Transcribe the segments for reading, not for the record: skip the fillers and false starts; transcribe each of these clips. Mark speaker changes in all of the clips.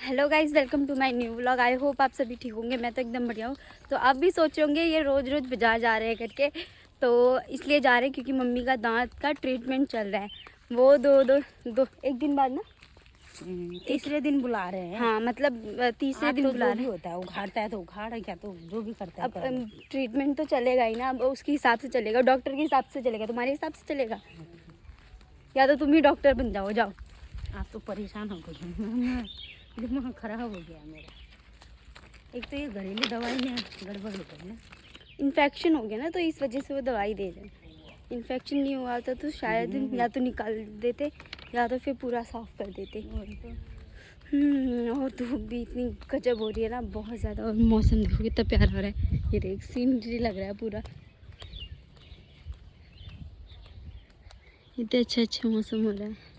Speaker 1: Hello guys, welcome to my new vlog. I hope आप सभी ठीक होंगे। मैं तो एकदम बढ़िया हूँ। तो आप भी सोच होंगे ये रोज़ रोज़ बाजार जा रहे हैं करके, तो इसलिए जा रहे हैं क्योंकि मम्मी का दांत का ट्रीटमेंट चल रहा है। वो दो एक दिन बाद ना
Speaker 2: तीसरे दिन बुला रहे हैं।
Speaker 1: हाँ, मतलब तीसरे दिन
Speaker 2: तो
Speaker 1: बुला
Speaker 2: जो
Speaker 1: रहे
Speaker 2: भी
Speaker 1: हैं।
Speaker 2: होता है उखाड़ता है तो उखाड़, क्या तो जो भी करता है
Speaker 1: अब
Speaker 2: कर लो।
Speaker 1: ट्रीटमेंट तो चलेगा ही ना, अब उसके हिसाब से चलेगा, डॉक्टर के हिसाब से चलेगा, तुम्हारे हिसाब से चलेगा, या तो तुम ही डॉक्टर बन जाओ। जाओ।
Speaker 2: आप तो परेशान हो गए, दिमाग खराब हो गया मेरा। एक तो ये घरेलू दवाई में गड़बड़ हो गई ना,
Speaker 1: इन्फेक्शन हो गया ना, तो इस वजह से वो दवाई दे रहे हैं। इन्फेक्शन नहीं हुआ था तो शायद या तो निकाल देते या तो फिर पूरा साफ कर देते। और धूप भी इतनी गजब हो रही है ना, बहुत ज़्यादा। और मौसम देखो कितना प्यारा हो रहा है, ये देख सीनरी लग रहा है पूरा, इतने अच्छा मौसम हो रहा है।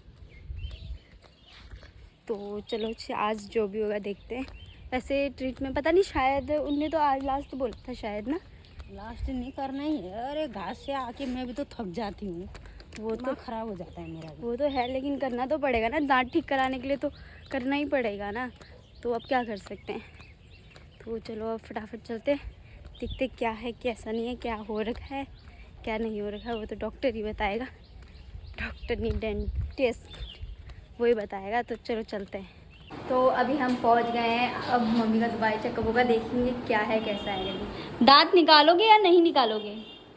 Speaker 1: तो चलो आज जो भी होगा देखते हैं। वैसे ट्रीटमेंट पता नहीं, शायद उनने तो आज लास्ट बोला था शायद ना।
Speaker 2: लास्ट नहीं करना ही है। अरे घास से आके मैं भी तो थक जाती हूँ, वो तो खराब हो जाता है मेरा भी।
Speaker 1: वो तो है, लेकिन करना तो पड़ेगा ना, दांत ठीक कराने के लिए तो करना ही पड़ेगा ना। तो अब क्या कर सकते हैं। तो चलो अब फटाफट चलते, देखते क्या है कैसा नहीं है, क्या हो रखा है क्या नहीं हो रखा है, वो तो डॉक्टर ही बताएगा। डॉक्टर नहीं, डेंटिस्ट, वही बताएगा। तो चलो चलते हैं। तो अभी हम पहुंच गए हैं। अब मम्मी का दवाई चेकअप होगा, देखेंगे क्या है कैसा है करके। दांत निकालोगे या नहीं निकालोगे?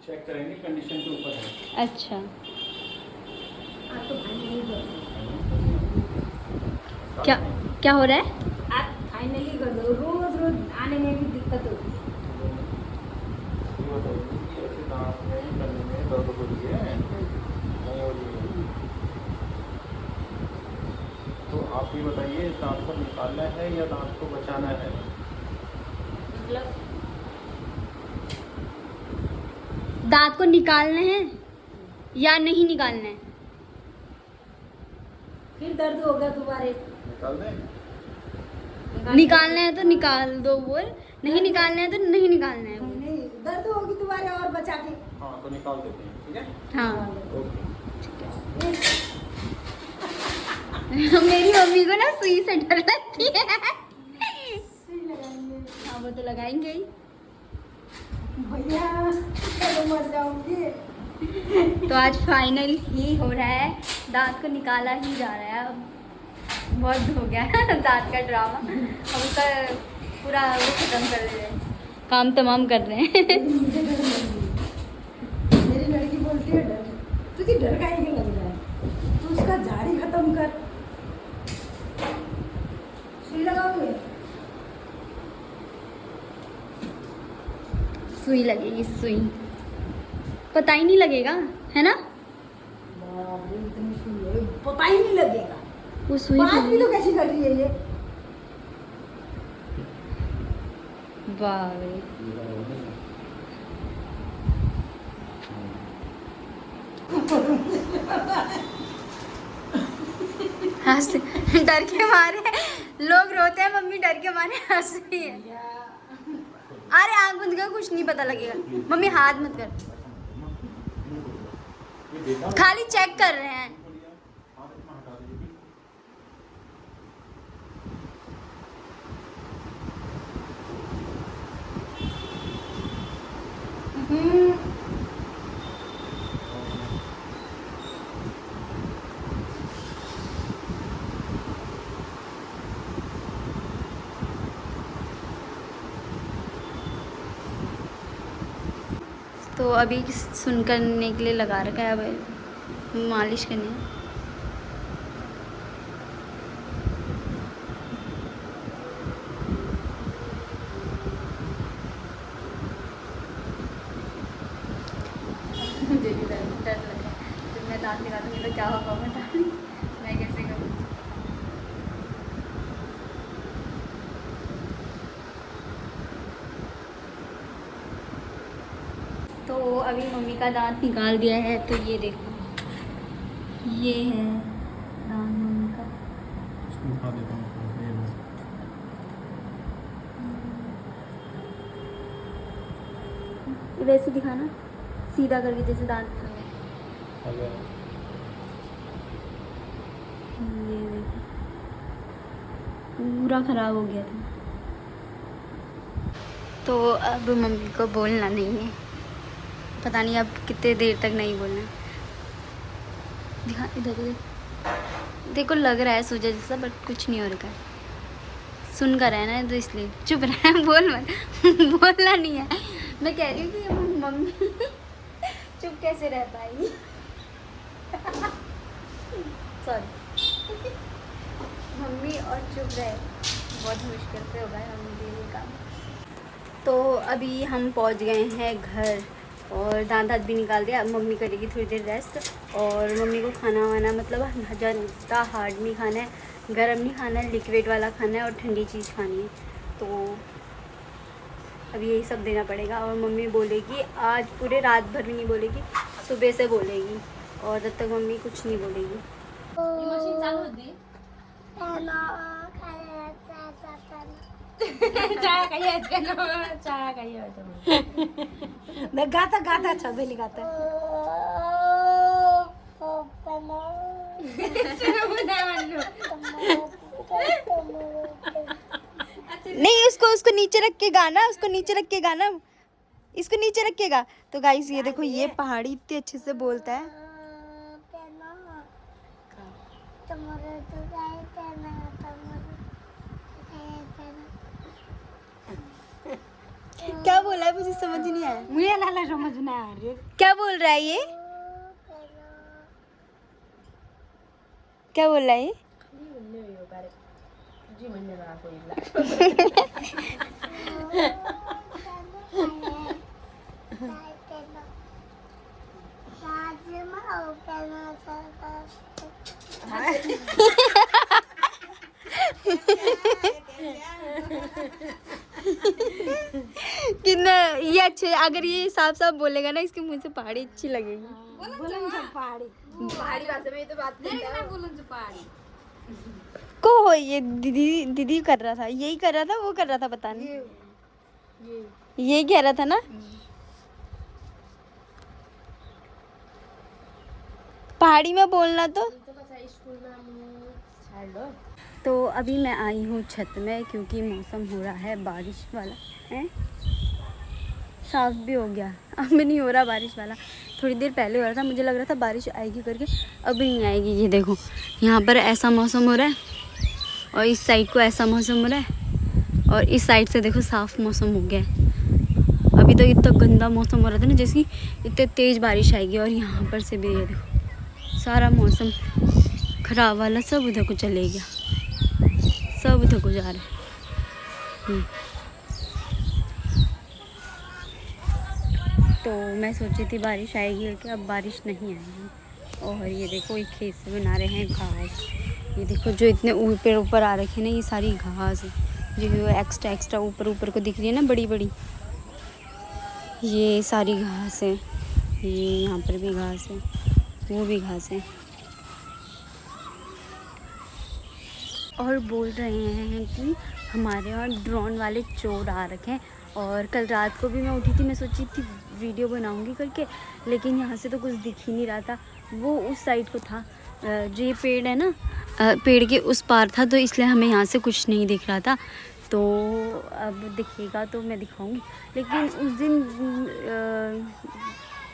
Speaker 3: चेक करेंगे, कंडीशन के ऊपर है।
Speaker 1: अच्छा,
Speaker 2: आप तो फाइनली कर
Speaker 1: क्या क्या हो रहा है?
Speaker 2: आप फाइनली कर दो। रोज रोज आने में भी दिक्कत होती है।
Speaker 3: ये बताइए कि ऐसे दांत में करने में दर्द हो रही है, नहीं हो रही है? तो आप ये बताइए, इस दांत को निकालना है या दांत को बचाना है?
Speaker 2: मतलब
Speaker 1: दांत को निकालना है या नहीं निकालना है?
Speaker 2: फिर दर्द होगा दोबारा।
Speaker 3: निकाल दें?
Speaker 1: निकालना है तो निकाल दो, बोल। नहीं निकालना है तो नहीं निकालना है, बोल।
Speaker 2: नहीं, दर्द होगी दोबारा और बचा के।
Speaker 3: हाँ, तो निकाल देते हैं, ठीक है?
Speaker 1: हाँ।
Speaker 3: ओके।
Speaker 1: मेरी मम्मी को ना सुई से डर लगती है।
Speaker 2: सुई लगाएंगे
Speaker 1: हाँ, वो तो लगाएंगे ही।
Speaker 2: भैया, चलो मर जाऊंगी।
Speaker 1: तो आज फाइनल ही हो रहा है, दांत को निकाला ही जा रहा है। अब बहुत हो गया है दांत का ड्रामा, अब उसका पूरा वो खत्म कर रहे हैं, काम तमाम कर रहे हैं।
Speaker 2: मुझे डर लग रही है। मेरी लड़की बोलती है डर, तुझे डर का ही लग रहा है, तू उसका झाड़ी खत्म कर। सुई लगाओगे?
Speaker 1: सुई लगेगी, सुई पता ही नहीं लगेगा, है ना?
Speaker 2: बाप रे, इतनी सुई है, पता ही नहीं लगेगा।
Speaker 1: वो सुई
Speaker 2: बात भी तो कैसी कर रही है ये।
Speaker 1: वाह रे। हंस, डर के मारे लोग रोते हैं, मम्मी डर के मारे हंस रही है। अरे आंख बंद कर, कुछ नहीं पता लगेगा। मम्मी हाथ मत कर, खाली चेक कर रहे हैं। तो अभी सुन करने के लिए लगा रखा है, अब मालिश करनी है। मुझे भी डर लग रहा है, जब मैं दांत निकालूंगी तो क्या होगा पता नहीं, मैं कैसे करूँगी। तो अभी मम्मी का दांत निकाल दिया है, तो ये देखो, ये है दांत मम्मी का।
Speaker 3: इसको उठा देता हूँ।
Speaker 1: वैसे दिखाना, सीधा करके जैसे दांत था।
Speaker 3: अगर
Speaker 1: ये देखो, पूरा ख़राब हो गया था। तो अब मम्मी को बोलना नहीं है, पता नहीं अब कितने देर तक नहीं बोलना है। दिखा इधर इधर देखो, लग रहा है सूजा जैसा बट कुछ नहीं हो रखा है। सुन कर है ना तो इसलिए चुप रहा है, बोल मत बोलना नहीं है। मैं कह रही हूँ कि मम्मी चुप कैसे रह पाएगी। सॉरी मम्मी और चुप रहे बहुत मुश्किल से होगा मम्मी के लिए काम। तो अभी हम पहुंच गए हैं घर और दांत हाथ भी निकाल दिया। अब मम्मी करेगी थोड़ी देर रेस्ट और मम्मी को खाना वाना मतलब ज़्यादा हार्ड नहीं खाना है, गर्म नहीं खाना है, लिक्विड वाला खाना है और ठंडी चीज़ खानी है। तो अभी यही सब देना पड़ेगा और मम्मी बोलेगी आज पूरे रात भर भी नहीं बोलेगी, सुबह से बोलेगी और तब तक मम्मी कुछ नहीं बोलेगी।
Speaker 2: मशीन चालू होती गाता गाता छबेली गाता
Speaker 1: नहीं उसको नीचे रख के गाना, उसको नीचे रख के गाना, इसको नीचे रखेगा। तो गाइस ये देखो, ये पहाड़ी इतने अच्छे से बोलता है। क्या बोला है मुझे समझ नहीं आया।
Speaker 2: मुझे लाला समझ नहीं आ रही।
Speaker 1: क्या बोल रहा है ये, क्या बोल रहा है ये? कितना ये अच्छे, अगर ये साफ साफ बोलेगा ना इसके मुंह से पहाड़ी अच्छी लगेगी।
Speaker 2: पहाड़ी भाषा में तो बात पहाड़ी
Speaker 1: को हो ये दीदी कर रहा था, यही कर रहा था, वो कर रहा था, पता नहीं ये कह रहा था ना। पहाड़ी में बोलना तो अभी मैं आई हूँ छत में क्योंकि मौसम हो रहा है बारिश वाला है, साफ भी हो गया। अब नहीं हो रहा बारिश वाला, थोड़ी देर पहले हो रहा था, मुझे लग रहा था बारिश आएगी करके, अब नहीं आएगी। ये देखो यहाँ पर ऐसा मौसम हो रहा है और इस साइड को ऐसा मौसम हो रहा है और इस साइड से देखो साफ मौसम हो गया है। अभी तो इतना गंदा मौसम हो रहा था ना जैसे कि इतने तेज़ बारिश आएगी और यहाँ पर से भी ये देखो सारा मौसम ख़राब वाला सब उधर को चले गया, सब उधर को जा रहा है। तो मैं सोची थी बारिश आएगी कि अब बारिश नहीं आएगी। और ये देखो एक खेत से बना रहे हैं घास, ये देखो जो इतने ऊपर ऊपर आ रखे हैं ना, ये सारी घास है जो एक्स्ट्रा ऊपर को दिख रही है ना, बड़ी बड़ी, ये सारी घास है। ये यहाँ पर भी घास है, वो भी घास है। और बोल रहे हैं कि हमारे यहाँ ड्रोन वाले चोर आ रखे हैं। और कल रात को भी मैं उठी थी, मैं सोची थी वीडियो बनाऊंगी करके, लेकिन यहाँ से तो कुछ दिख ही नहीं रहा था, वो उस साइड को था, जो ये पेड़ है ना, पेड़ के उस पार था, तो इसलिए हमें यहाँ से कुछ नहीं दिख रहा था। तो अब दिखेगा तो मैं दिखाऊंगी। लेकिन उस दिन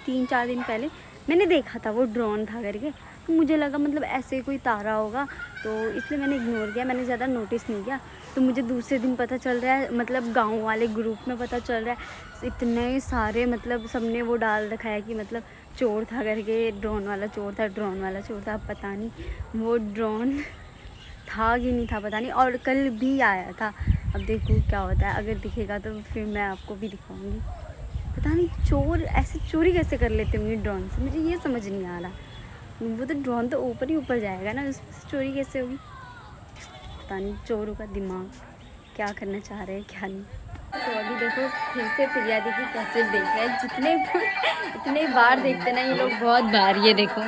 Speaker 1: 3-4 दिन पहले मैंने देखा था वो ड्रोन था करके, तो मुझे लगा मतलब ऐसे कोई तारा होगा, तो इसलिए मैंने इग्नोर किया, मैंने ज़्यादा नोटिस नहीं किया। तो मुझे दूसरे दिन पता चल रहा है, मतलब गांव वाले ग्रुप में पता चल रहा है, इतने सारे मतलब सबने वो डाल रखा है कि मतलब चोर था करके, ड्रोन वाला चोर था, ड्रोन वाला चोर था। अब पता नहीं वो ड्रोन था कि नहीं था, पता नहीं। और कल भी आया था, अब देखो क्या होता है, अगर दिखेगा तो फिर मैं आपको भी दिखाऊंगी। पता नहीं चोर ऐसे चोरी कैसे कर लेते होंगे ड्रोन से, मुझे ये समझ नहीं आ रहा। वो तो ड्रोन तो ऊपर ही ऊपर जाएगा ना, उससे चोरी कैसे होगी, पता नहीं चोरों का दिमाग क्या करना चाह रहे हैं क्या नहीं। तो अभी देखो फिर से प्रिया दीदी कैसे देख रहे हैं, इतने बार देखते ना ये लोग, बहुत बार। ये देखो